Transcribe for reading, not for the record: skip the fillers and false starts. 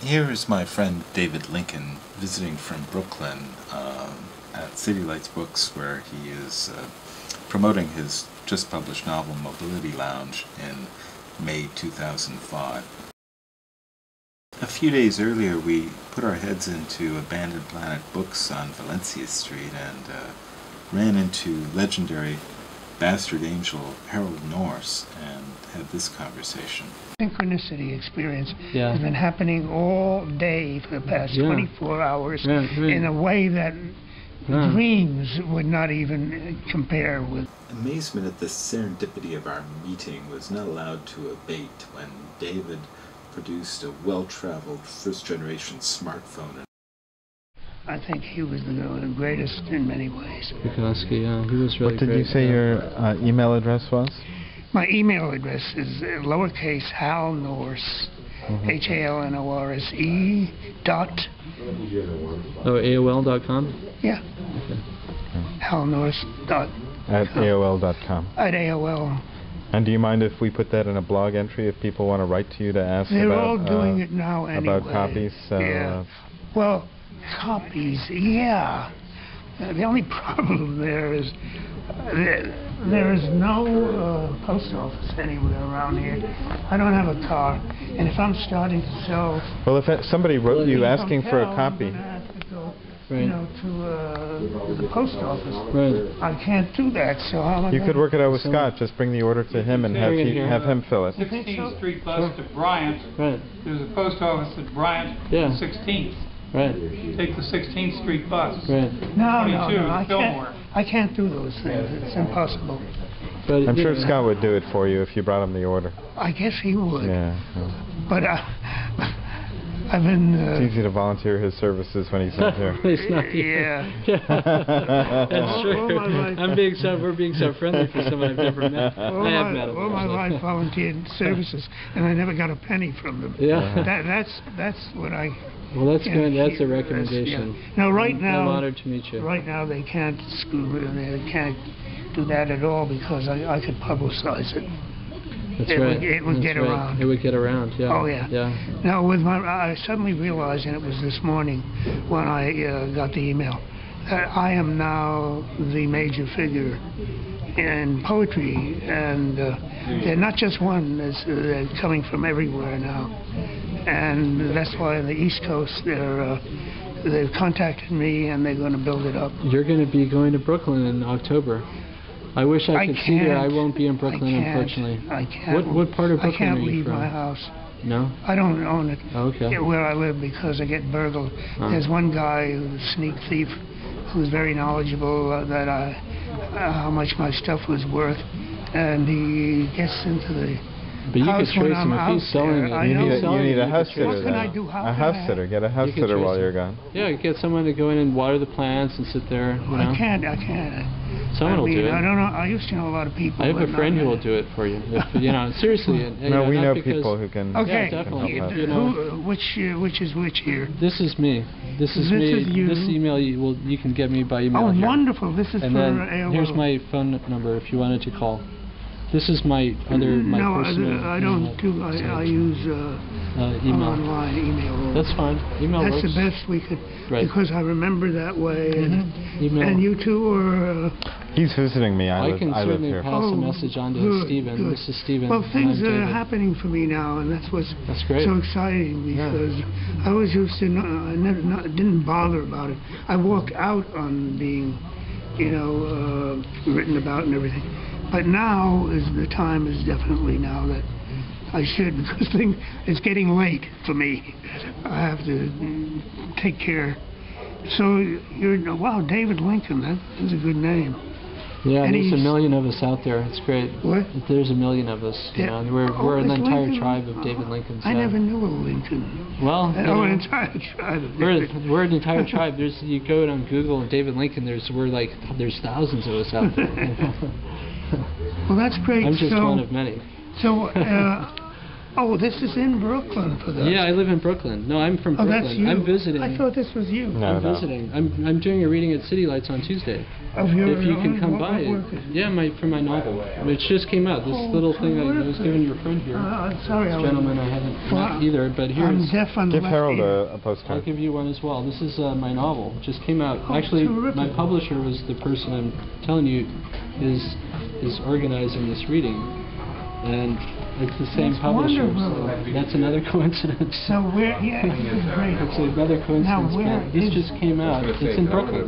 Here is my friend David Lincoln visiting from Brooklyn at City Lights Books, where he is promoting his just published novel Mobility Lounge in May 2005. A few days earlier we put our heads into Abandoned Planet Books on Valencia Street and ran into legendary bastard angel Harold Norse and had this conversation. Synchronicity experience has been happening all day for the past 24 hours in a way that dreams would not even compare with. Amazement at the serendipity of our meeting was not allowed to abate when David produced a well-traveled first-generation smartphone. I think he was the greatest in many ways. Bukowski, yeah, he was really great. What did you say your email address was? My email address is lowercase Hal Norse, HALNORSE dot. Oh, AOL.com? Yeah. Okay. Hal Norse dot. At AOL.com. At AOL. And do you mind if we put that in a blog entry if people want to write to you to ask They're about all doing it now anyway. about copies? Well, copies, yeah. The only problem there is there is no post office anywhere around here. I don't have a car, and if I'm starting to sell... Well, if somebody wrote you asking for a copy... I'm going to have to go, you know, to the post office. Right. I can't do that, so how am I You could work it out with Scott. Just bring the order to him and have him fill it. 16th Street bus to Bryant. Right. There's a post office at Bryant, 16th. Right. Take the 16th Street bus. Right. No, 22 no, Fillmore. I can't do those things. It's impossible. But I'm sure Scott would do it for you if you brought him the order. I guess he would. Yeah. But I've been... it's easy to volunteer his services when he's not here. He's not here. Yeah. That's true. We're being so friendly for someone I've never met. I have met him. All my life volunteered services, and I never got a penny from them. Yeah. That's what I... Well, that's good. That's a recommendation. Now, right now... I'm honored to meet you. Right now, they can't they can't do that at all because I could publicize it. That's right. It would get around. It would get around, yeah. Oh, yeah. Yeah. Now, I suddenly realized, and it was this morning when I got the email, that I am now the major figure in poetry, and they're not just one, they're coming from everywhere now. And that's why on the East Coast, they've contacted me, and they're going to build it up. You're going to be going to Brooklyn in October. I wish I could see you. I won't be in Brooklyn, unfortunately. I can't. What part of Brooklyn are you from? I can't leave my house. No? I don't own it. Oh, okay. Where I live because I get burgled. There's one guy who's a sneak thief who's very knowledgeable that how much my stuff was worth, and he gets into the But you could trace him if he's selling it. You need a house sitter. What can I do? A house sitter. Get a house sitter while you're gone. Yeah, you get someone to go in and water the plants and sit there. You know. I can't. Someone will do it. I don't know. I used to know a lot of people. I have a friend who will do it for you. You know, seriously. No, we know people who can. Okay, yeah, definitely. You know, which is which here? This is me. This is me. Is you. This email you can get me by email. Oh, here. wonderful! This is and for then AOL. Here's my phone number if you wanted to call. This is my personal. No, I don't do. I use email. online email. That's fine. Email That's works. the best we could, because I remember that way. Email. And you two are. He's visiting me. I can certainly pass a message on to Stephen. Good. This is Stephen. Well, things are happening for me now, and that's great. so exciting because I was used to didn't bother about it. I walked out on being, written about and everything. But now the time is definitely now that I should, because it's getting late for me. I have to take care. So wow, David Lincoln, that's a good name. Yeah, and there's a million of us out there. It's great. What? There's a million of us. You know, we're an entire tribe of David Lincolns. I never knew a Lincoln. Well, an entire tribe. We're an entire tribe. You go on Google and David Lincoln. There's thousands of us out there. You know? Well, that's great. I'm just one of many. So Oh, this is in Brooklyn for this. Yeah, I live in Brooklyn. No, I'm from Brooklyn. That's you. I'm visiting. I thought this was you. No, I'm visiting. I'm doing a reading at City Lights on Tuesday. Of your If you can come what by. work is it? Yeah, for my novel. It just came out. This little thing I was giving your friend here. I'm sorry. This gentleman I haven't met either, but here I'm it's... deaf on the Give left Harold ear. a postcard. I'll give you one as well. This is my novel. Just came out. Oh, Actually, terrific. my publisher was the person I'm telling you is organizing this reading, and it's the same That's publisher. wonderful. So that's another coincidence. So where? Yeah, this is great. It's another coincidence. Now, where but this is- just came out. It's in Brooklyn.